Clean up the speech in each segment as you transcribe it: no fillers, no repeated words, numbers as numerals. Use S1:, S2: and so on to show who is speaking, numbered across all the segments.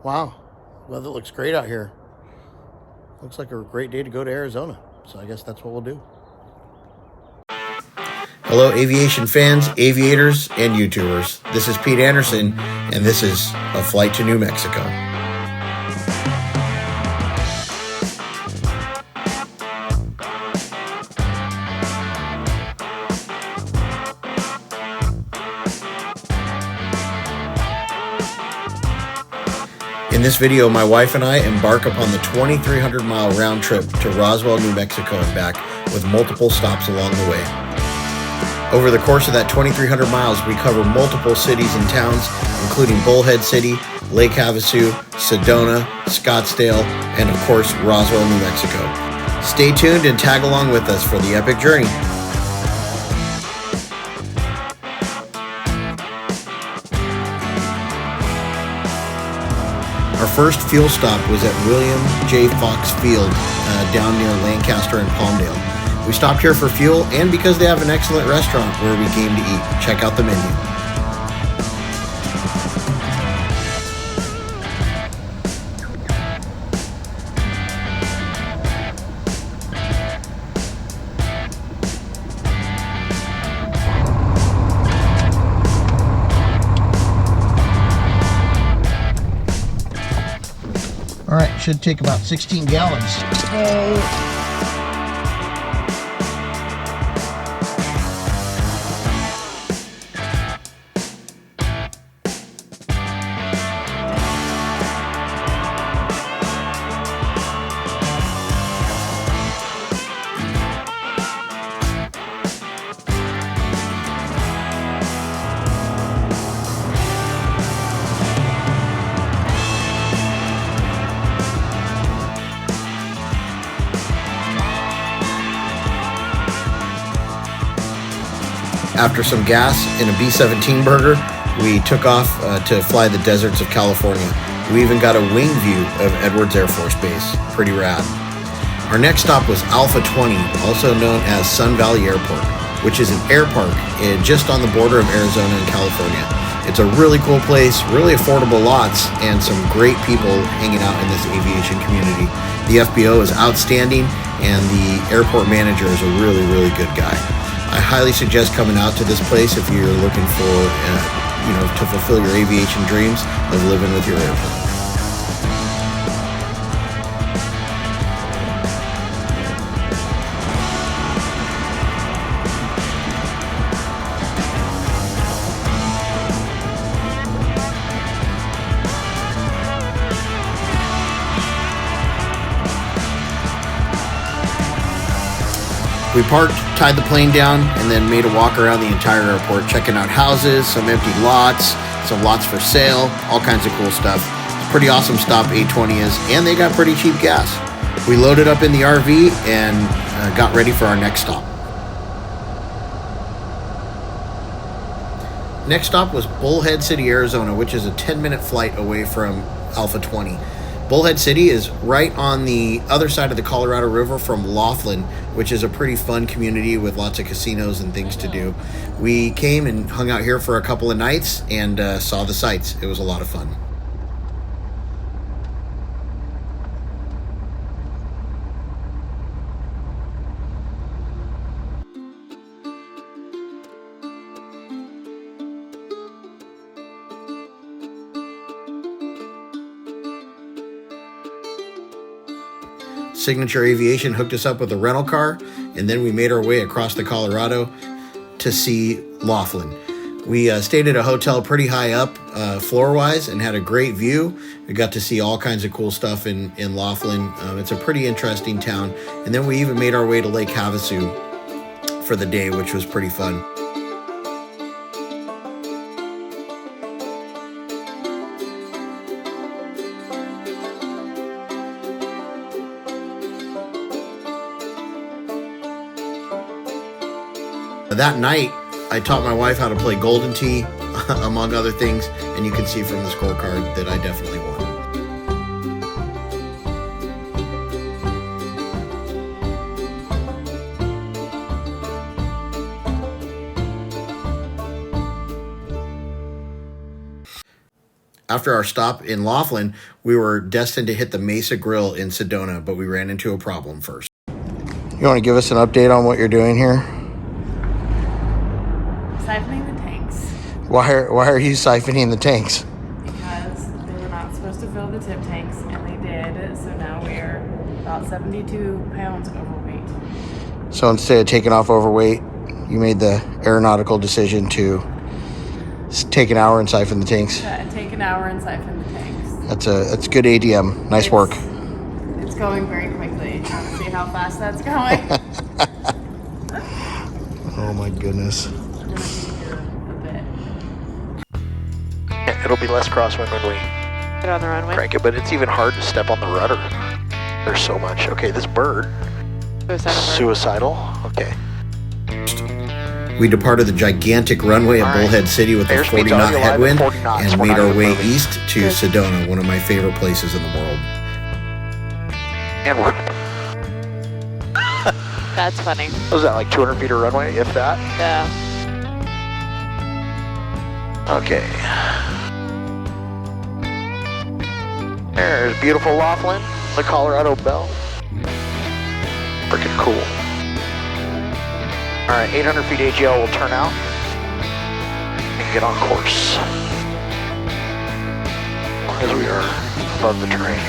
S1: Wow, weather looks great out here. Looks like a great day to go to Arizona. So I guess that's what we'll do. Hello, aviation fans, aviators, and YouTubers. This is Pete Anderson, and this is A Flight to New Mexico. In this video, my wife and I embark upon the 2,300-mile round trip to Roswell, New Mexico and back, with multiple stops along the way. Over the course of that 2,300 miles, we cover multiple cities and towns, including Bullhead City, Lake Havasu, Sedona, Scottsdale, and of course, Roswell, New Mexico. Stay tuned and tag along with us for the epic journey. Our first fuel stop was at William J. Fox Field down near Lancaster and Palmdale. We stopped here for fuel and because they have an excellent restaurant where we came to eat. Check out the menu. All right, should take about 16 gallons. After some gas in a B-17 burger, we took off to fly the deserts of California. We even got a wing view of Edwards Air Force Base. Pretty rad. Our next stop was Alpha 20, also known as Sun Valley Airport, which is an airpark just on the border of Arizona and California. It's a really cool place, really affordable lots, and some great people hanging out in this aviation community. The FBO is outstanding, and the airport manager is a really, really good guy. I highly suggest coming out to this place if you're looking for, to fulfill your aviation dreams of living with your airplane. We parked, tied the plane down, and then made a walk around the entire airport, checking out houses, some empty lots, some lots for sale, all kinds of cool stuff. It's a pretty awesome stop, 820 is, and they got pretty cheap gas. We loaded up in the RV and got ready for our next stop. Next stop was Bullhead City, Arizona, which is a 10-minute flight away from Alpha 20. Bullhead City is right on the other side of the Colorado River from Laughlin, which is a pretty fun community with lots of casinos and things to do. We came and hung out here for a couple of nights and saw the sights. It was a lot of fun. Signature Aviation hooked us up with a rental car, and then we made our way across the Colorado to see Laughlin. We stayed at a hotel pretty high up floor-wise and had a great view. We got to see all kinds of cool stuff in Laughlin. It's a pretty interesting town. And then we even made our way to Lake Havasu for the day, which was pretty fun. That night, I taught my wife how to play Golden Tee, among other things, and you can see from the scorecard that I definitely won. After our stop in Laughlin, we were destined to hit the Mesa Grill in Sedona, but we ran into a problem first. You want to give us an update on what you're doing here?
S2: Siphoning the tanks.
S1: Why are you siphoning the tanks?
S2: Because they were not supposed to fill the tip tanks, and they did. So now we're about 72 pounds overweight.
S1: So instead of taking off overweight, you made the aeronautical decision to take an hour and siphon the tanks.
S2: Yeah, take an hour and siphon the tanks.
S1: That's good ADM. Nice work.
S2: It's going very quickly. Want to see how fast that's going?
S1: Oh my goodness.
S2: I'm gonna be here a bit.
S3: It'll be less crosswind when we
S2: Get on the runway.
S3: crank it, but it's even hard to step on the rudder. There's so much. Okay, this bird. Suicidal. Okay.
S1: We departed the gigantic runway at Bullhead City with a 40-knot headwind and made our way east to Sedona, one of my favorite places in the world.
S3: And we're...
S2: That's funny.
S3: Was that like 200 feet of runway, if that?
S2: Yeah.
S3: Okay. There's beautiful Laughlin, the Colorado Belle. Freaking cool. All right, 800 feet AGL will turn out and get on course. As we are above the terrain.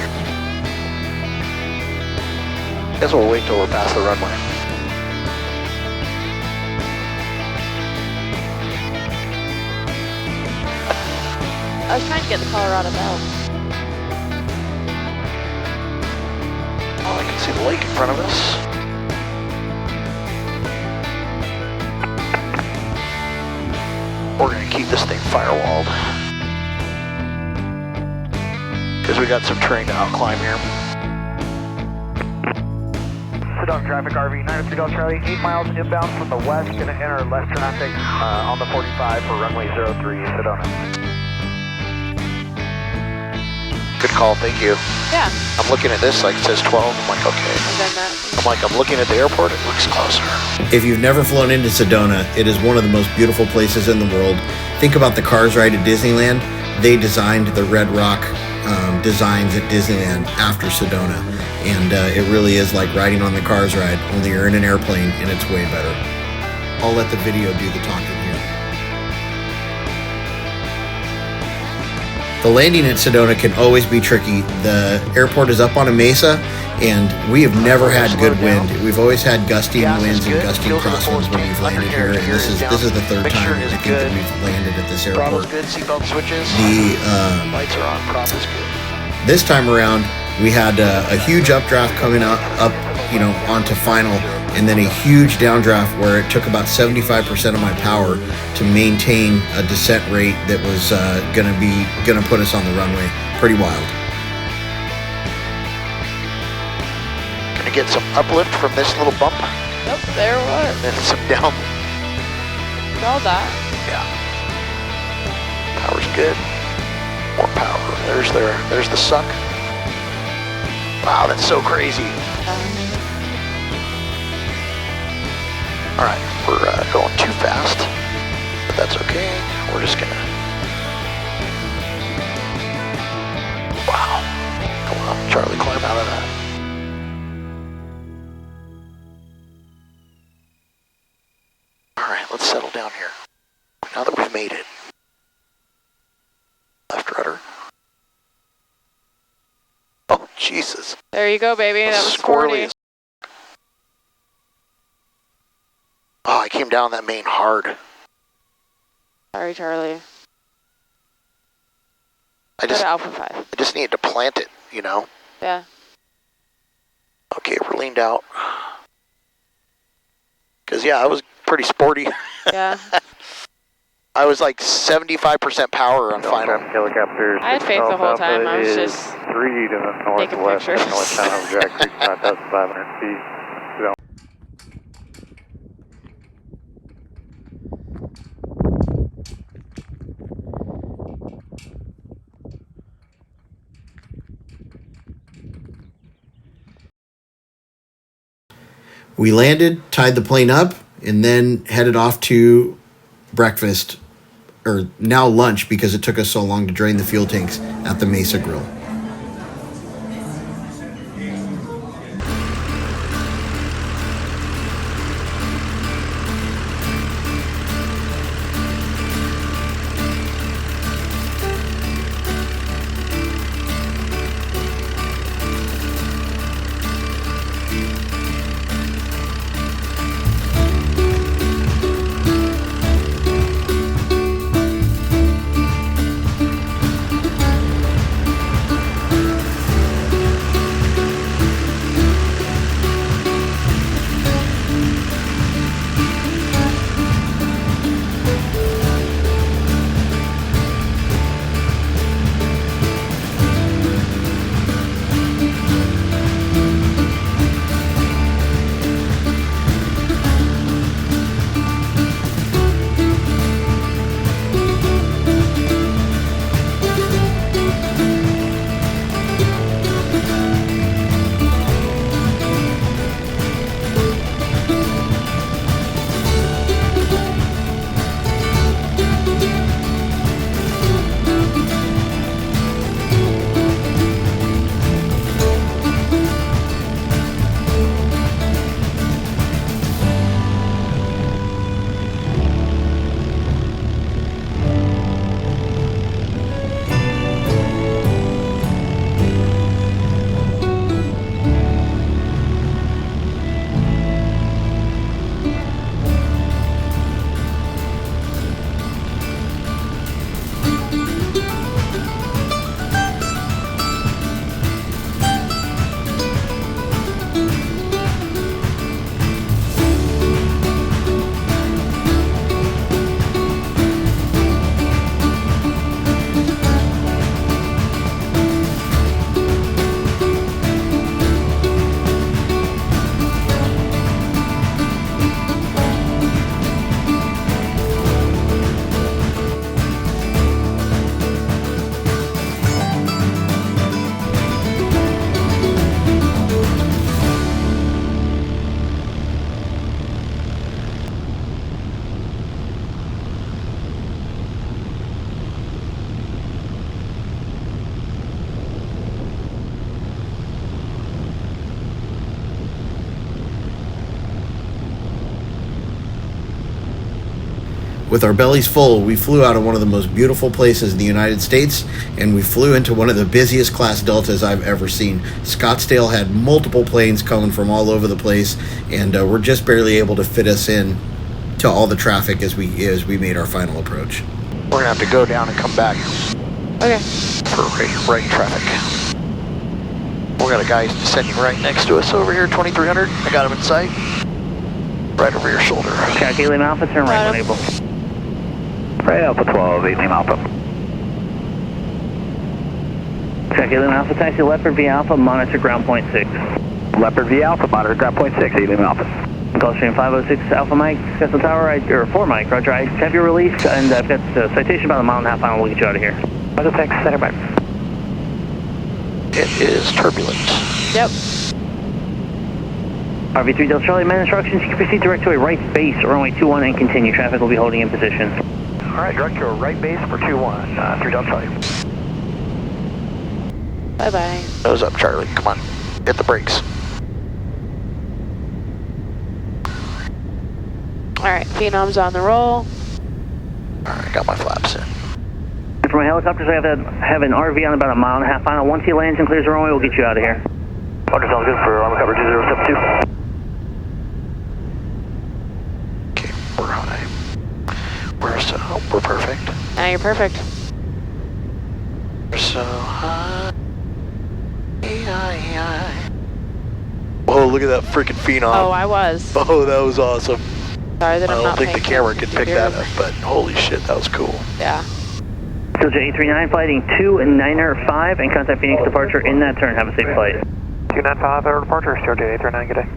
S3: Guess we'll wait till we're past the runway.
S2: I was trying to get the Colorado Belle.
S3: Oh, I can see the lake in front of us. We're gonna keep this thing firewalled. Because we got some terrain to outclimb here. Sedona traffic RV9A Charlie, 8 miles inbound from the west, gonna enter less traffic on the 45 for runway 03 Sedona. Good call, thank you.
S2: Yeah.
S3: I'm looking at this like it says 12. I'm like, okay. I'm looking at the airport, it looks closer.
S1: If you've never flown into Sedona, it is one of the most beautiful places in the world. Think about the Cars ride at Disneyland. They designed the Red Rock designs at Disneyland after Sedona. And it really is like riding on the Cars ride, only you're in an airplane and it's way better. I'll let the video do the talking here. The landing at Sedona can always be tricky. The airport is up on a mesa, and we have never had good wind. We've always had gusting winds and gusting crosswinds when we've landed here, and this is the third time I think that we've landed at this airport.
S3: Good, seatbelt switches.
S1: The
S3: lights are on, prop is good.
S1: this time around, we had a huge updraft coming up, onto final, and then a huge downdraft where it took about 75% of my power to maintain a descent rate that was gonna put us on the runway. Pretty wild.
S3: Gonna get some uplift from this little bump.
S2: Nope, there it was.
S3: And then some down.
S2: All that.
S3: Yeah. Power's good. More power. There's the suck. Wow, that's so crazy. All right, we're going too fast, but that's okay. We're just gonna. Wow. Come on, Charlie, climb out of that. All right, let's settle down here. Now that we've made it. Left rudder. Oh, Jesus.
S2: There you go, baby. That was 40.
S3: Oh, I came down that main hard.
S2: Sorry, Charlie.
S3: I
S2: Go to Alpha 5.
S3: I just needed to plant it, you know?
S2: Yeah.
S3: Okay, we're leaned out. Because, yeah, I was pretty sporty.
S2: Yeah.
S3: I was like 75% power on final.
S2: I had faith the whole time. I was just
S4: 3 to the
S2: taking
S4: northwest,
S2: pictures.
S4: north town of Jack Creek, 9,500 feet.
S1: We landed, tied the plane up, and then headed off to breakfast or now lunch, because it took us so long to drain the fuel tanks at the Mesa Grill. With our bellies full, we flew out of one of the most beautiful places in the United States, and we flew into one of the busiest Class Deltas I've ever seen. Scottsdale had multiple planes coming from all over the place, and we're just barely able to fit us in to all the traffic as we made our final approach.
S5: We're gonna have to go down and come back
S2: Okay.
S5: for right traffic. We got a guy descending right next to us over here, 2300. I got him in sight. Right over your shoulder.
S6: Calculating Alpha, turn right when able.
S3: Right, Alpha 12, 8 Lima Alpha.
S6: Calculating Alpha, taxi Leopard V Alpha, monitor ground point 6.
S3: Leopard V Alpha, monitor ground point 6, 8 Lima Alpha.
S6: Gulfstream 506 Alpha Mike, Scottsdale Tower, or 4 Mike, Roger. I have your release, and I've got the citation about a mile and a half final. We'll get you out of here.
S3: Roger, thanks, center back.
S5: It is turbulent.
S2: Yep.
S6: RV3 Delta Charlie, man instructions, you can proceed direct to a right base, runway 21 and continue. Traffic will be holding in position.
S3: All right, direct to a right base for 21, 3 Delta Charlie.
S2: Bye-bye.
S5: Nose up, Charlie. Come on. Hit the brakes.
S2: Alright, Phenom's on the roll.
S5: Alright, got my flaps in.
S6: For my helicopters, I have an RV on about a mile and a half final. Once he lands and clears the runway, we'll get you out of here.
S3: Roger, sounds good for Armor Cover 2072.
S5: Okay, we're high. We're perfect.
S2: Now you're perfect.
S5: We're so high. High. Oh, look at that freaking Phenom.
S2: Oh, I was.
S5: Oh, that was awesome.
S2: Sorry that
S5: I
S2: I'm
S5: don't
S2: not
S5: think the
S2: paying
S5: camera could pick that
S2: attention
S5: up, but holy shit, that was cool.
S2: Yeah.
S6: Still J839, flighting 295, and contact Phoenix departure in that turn. Have a safe flight.
S3: 295 out of departure, still J839, good day.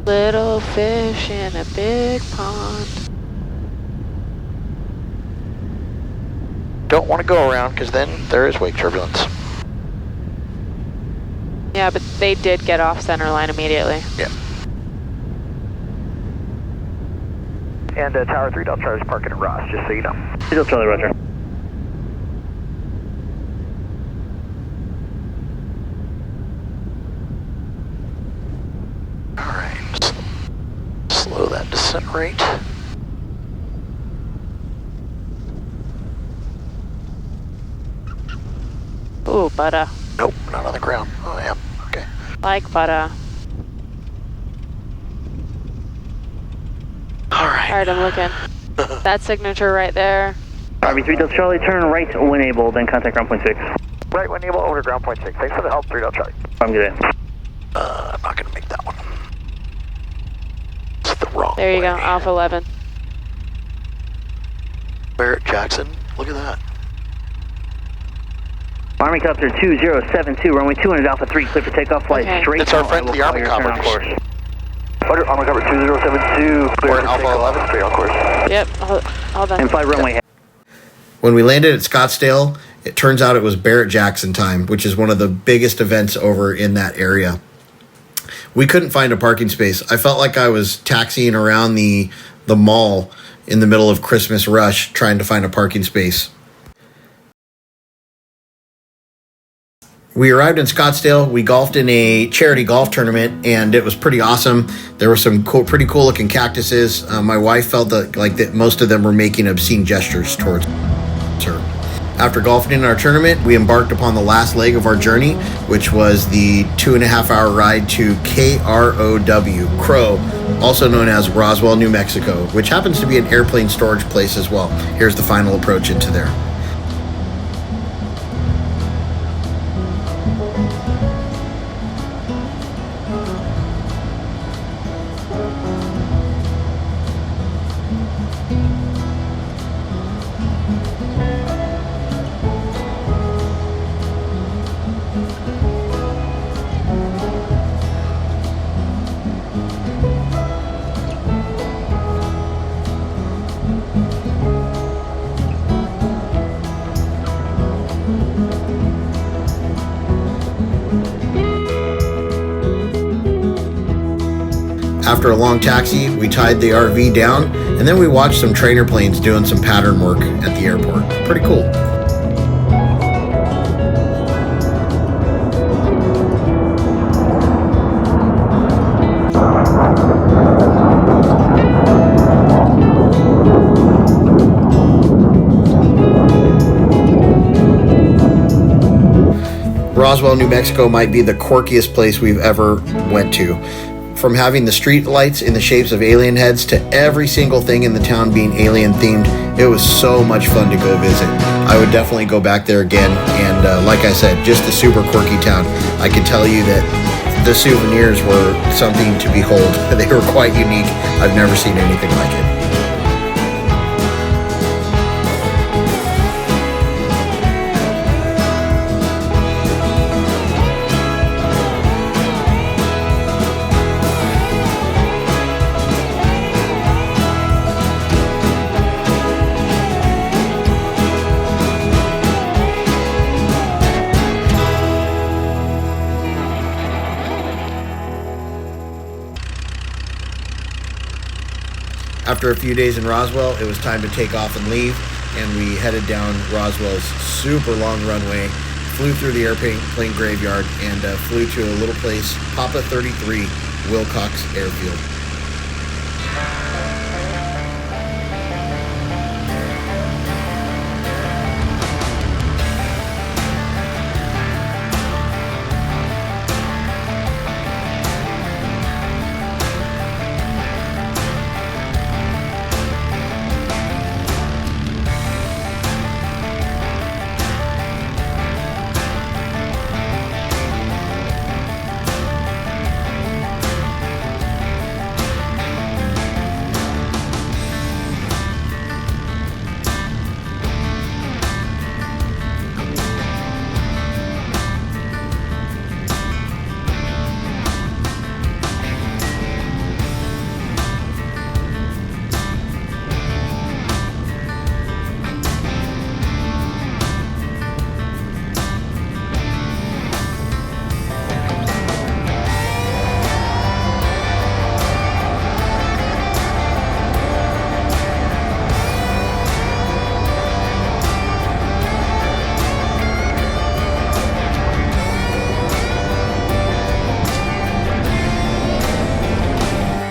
S2: Little fish in a big pond.
S5: Don't want to go around because then there is wake turbulence.
S2: Yeah, but they did get off center line immediately.
S5: Yeah.
S3: And Tower 3 Delta Charlie's parking at Ross, just so you know.
S6: 3 Delta Charlie, roger.
S5: Alright. Slow that descent rate.
S7: Ooh, butter.
S5: Nope, not on the ground. Oh, yeah. Okay.
S7: Like butter. Alright, I'm looking. That signature right there.
S6: RV3 Delta Charlie, turn right when able, then contact ground point 6.
S3: Right when able, over to ground point 6. Thanks for the help, 3 Delta Charlie.
S6: I'm good.
S5: I'm not gonna make that one. It's the wrong
S7: There you
S5: way.
S7: go, Alpha 11.
S5: Barrett Jackson, look at that.
S6: Army Copter 2072, runway 200 Alpha 3, clear for takeoff, flight
S7: Okay.
S6: straight.
S5: It's our
S6: now,
S5: friend,
S6: I will
S5: the
S6: call
S5: Army
S6: your turn on
S5: Coppers.
S6: course.
S3: Order, Army Cover 2072, clear
S5: We're
S3: for
S5: in Alpha
S3: takeoff,
S5: 11.
S3: straight on course.
S7: Yep, hold on.
S6: And fly runway.
S1: When we landed at Scottsdale, it turns out it was Barrett Jackson time, which is one of the biggest events over in that area. We couldn't find a parking space. I felt like I was taxiing around the mall in the middle of Christmas rush trying to find a parking space. We arrived in Scottsdale. We golfed in a charity golf tournament, and it was pretty awesome. There were some pretty cool looking cactuses. My wife felt that most of them were making obscene gestures towards her. After golfing in our tournament, we embarked upon the last leg of our journey, which was the 2.5-hour ride to Crow, also known as Roswell, New Mexico, which happens to be an airplane storage place as well. Here's the final approach into there. After a long taxi, we tied the RV down, and then we watched some trainer planes doing some pattern work at the airport. Pretty cool. Roswell, New Mexico might be the quirkiest place we've ever went to. From having the street lights in the shapes of alien heads to every single thing in the town being alien themed, it was so much fun to go visit. I would definitely go back there again, and like I said, just a super quirky town. I can tell you that the souvenirs were something to behold. They were quite unique. I've never seen anything like it. After a few days in Roswell, it was time to take off and leave, and we headed down Roswell's super long runway, flew through the airplane graveyard, and flew to a little place, Papa 33 Willcox Airfield.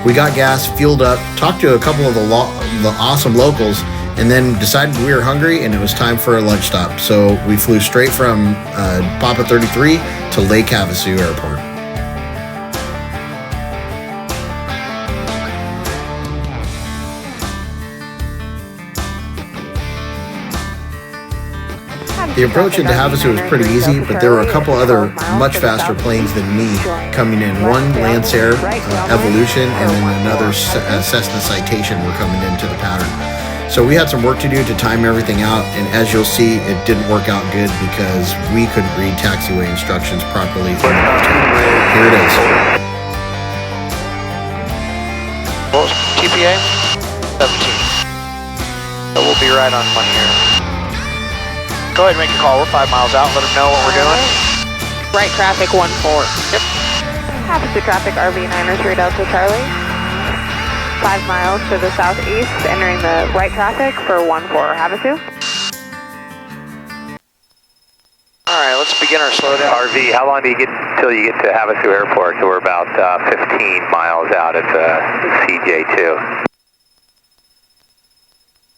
S1: We got gas, fueled up, talked to a couple of the awesome locals, and then decided we were hungry and it was time for a lunch stop. So we flew straight from Papa 33 to Lake Havasu Airport. The approach into Havasu was pretty easy, but there were a couple other much faster planes than me coming in. One Lancer Evolution and then another Cessna Citation were coming into the pattern. So we had some work to do to time everything out, and as you'll see, it didn't work out good because we couldn't read taxiway instructions properly. Here it is.
S5: What was TPA? 17. So we'll be right on money here. Go ahead and make a call. We're 5 miles out. Let them know what we're doing.
S7: Right traffic 14.
S5: Yep.
S8: Havasu traffic RV9A Delta Charlie. 5 miles to the southeast, entering the right traffic for 14 Havasu.
S5: Alright, let's begin our slowdown.
S4: RV, how long do you get till you get to Havasu Airport? So we're about 15 miles out at CJ2.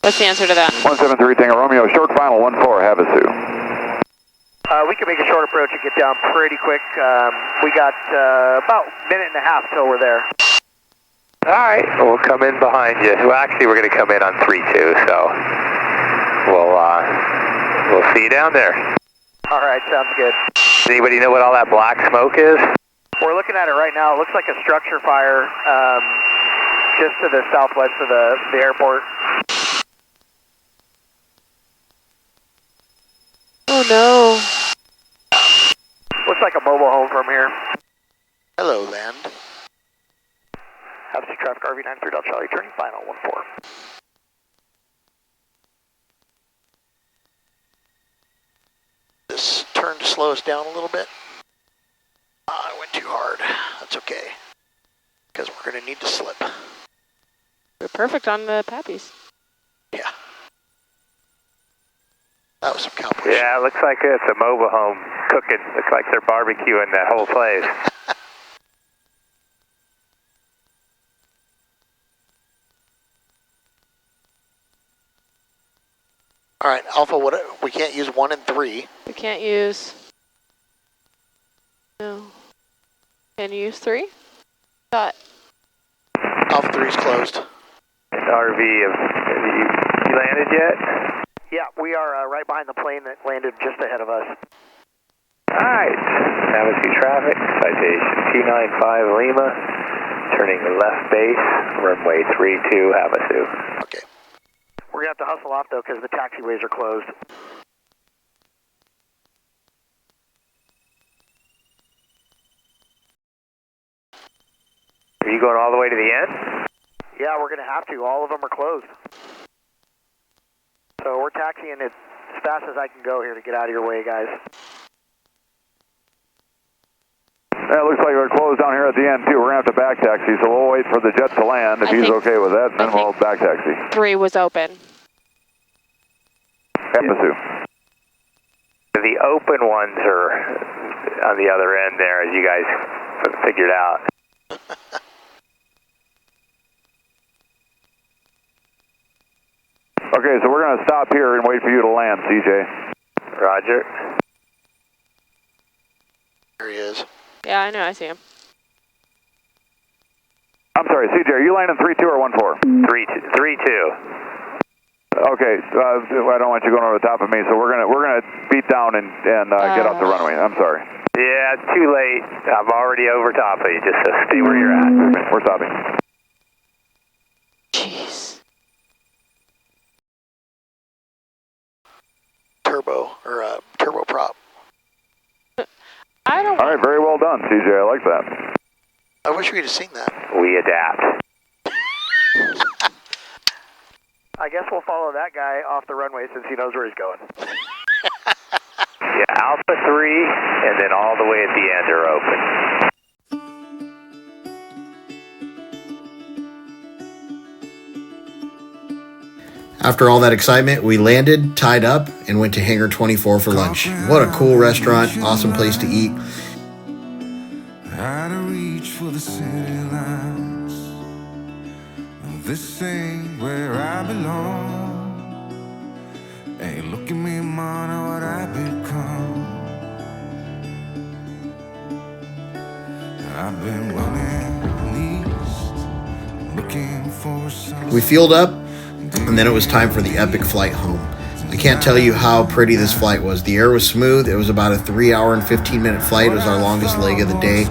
S7: What's the answer to that?
S9: 173 Tango Romeo, short final 14 Havasu.
S3: We can make a short approach and get down pretty quick. We got about a minute and a half till we're there.
S4: Alright, we'll come in behind you. Well, actually, we're going to come in on 3-2, so we'll see you down there.
S3: Alright, sounds good.
S4: Does anybody know what all that black smoke is?
S3: We're looking at it right now. It looks like a structure fire just to the southwest of the airport.
S7: Oh no.
S3: Looks like a mobile home from here.
S5: Hello, land.
S3: Havasu traffic RV93 Delta Charlie, turning final 14.
S5: This turn to slow us down a little bit. I went too hard. That's okay. Because we're going to need to slip.
S7: We're perfect on the pappies.
S5: Yeah. That was some competition.
S4: Yeah, it looks like it's a mobile home cooking. Looks like they're barbecuing that whole place.
S5: All right, Alpha, we can't use 1 and 3.
S7: We can't use... No. Can you use 3? Thought.
S5: Alpha 3's closed.
S4: RV, have you landed yet?
S3: Yeah, we are right behind the plane that landed just ahead of us.
S4: Alright, Havasu traffic, citation 295 Lima, turning left base, runway 32 Havasu.
S5: Okay.
S3: We're going to have to hustle off, though, because the taxiways are closed.
S4: Are you going all the way to the end?
S3: Yeah, we're going to have to. All of them are closed. So we're taxiing as fast as I can go here to get out of your way, guys.
S9: Yeah, it looks like we're closed down here at the end, too. We're going to have to back taxi, so we'll wait for the jet to land if he's okay with that, and then we'll back taxi.
S7: 3 was open.
S9: Havasu.
S4: The open ones are on the other end there, as you guys figured out.
S9: Okay, so we're going to stop here and wait for you to land, CJ.
S4: Roger.
S5: There he is.
S7: Yeah, I know, I see him.
S9: I'm sorry, CJ, are you landing 3-2 or 1-4?
S4: 3-2.
S9: Okay, I don't want you going over the top of me, so we're gonna beat down and get off the runway. I'm sorry.
S4: Yeah, it's too late. I'm already over top of you. Just stay where you're at.
S9: We're stopping.
S7: Jeez.
S5: Turboprop.
S7: I don't...
S9: All right, very well done, CJ. I like that.
S5: I wish we'd have seen that.
S4: We adapt.
S3: I guess we'll follow that guy off the runway since he knows where he's going.
S4: Yeah, Alpha 3, and then all the way at the end are open.
S1: After all that excitement, we landed, tied up, and went to Hangar 24 for lunch. What a cool restaurant, awesome place to eat.
S10: Out of reach for the city lights. this ain't where I belong. Hey, look at me, man, what I've become. I've been running east, looking for some.
S1: We fueled up, and then it was time for the epic flight home. I can't tell you how pretty this flight was. The air was smooth. It was about a 3 hour and 15-minute flight. It was our longest leg of the day.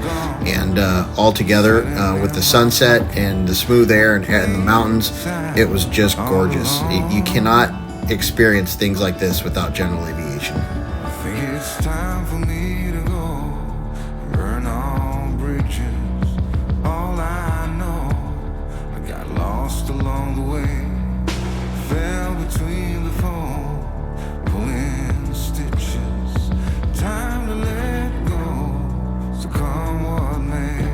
S1: And all together, with the sunset and the smooth air and the mountains, it was just gorgeous. You cannot experience things like this without general aviation.
S10: I think it's time for me to go, burn all bridges. All I know, I got lost along the way, fell between the foam, pulling stitches. Time to let go, so come what may.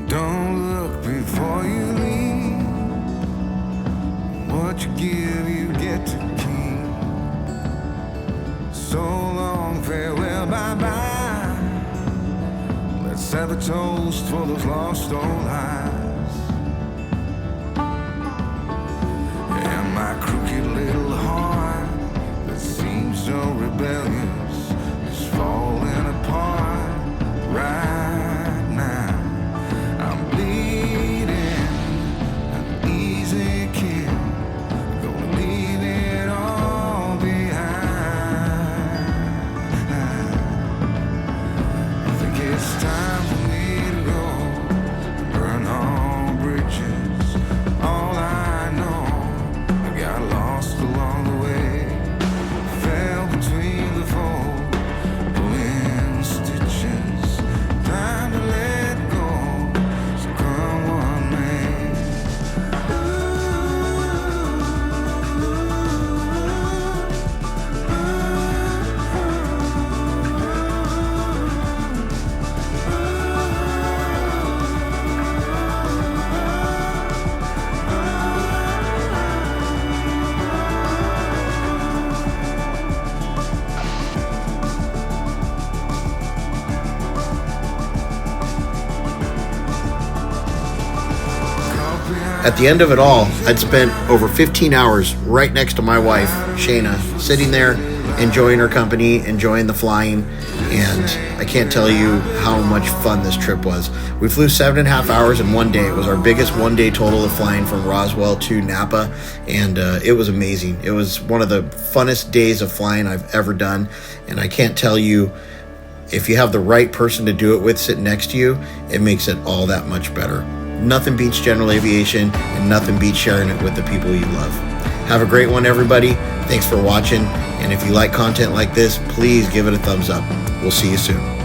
S10: Don't look before you leave. What you give, you get to keep. So long, farewell, bye-bye. Let's have a toast for those lost old lives. And my crooked little heart that seems so rebellious is falling apart right now. I'm bleeding an easy kill, gonna leave it all behind. I think it's time for me to go, burn all bridges. All I know, I got lost along the way, fell between the fold, pulling stitches. Time to let go, so come what may.
S1: At the end of it all, I'd spent over 15 hours right next to my wife, Shayna, sitting there, enjoying her company, enjoying the flying, and I can't tell you how much fun this trip was. We flew 7.5 hours in one day. It was our biggest one-day total of flying from Roswell to Napa, and it was amazing. It was one of the funnest days of flying I've ever done, and I can't tell you, if you have the right person to do it with sitting next to you, it makes it all that much better. Nothing beats general aviation, and nothing beats sharing it with the people you love. Have a great one, everybody. Thanks for watching, and if you like content like this, please give it a thumbs up. We'll see you soon.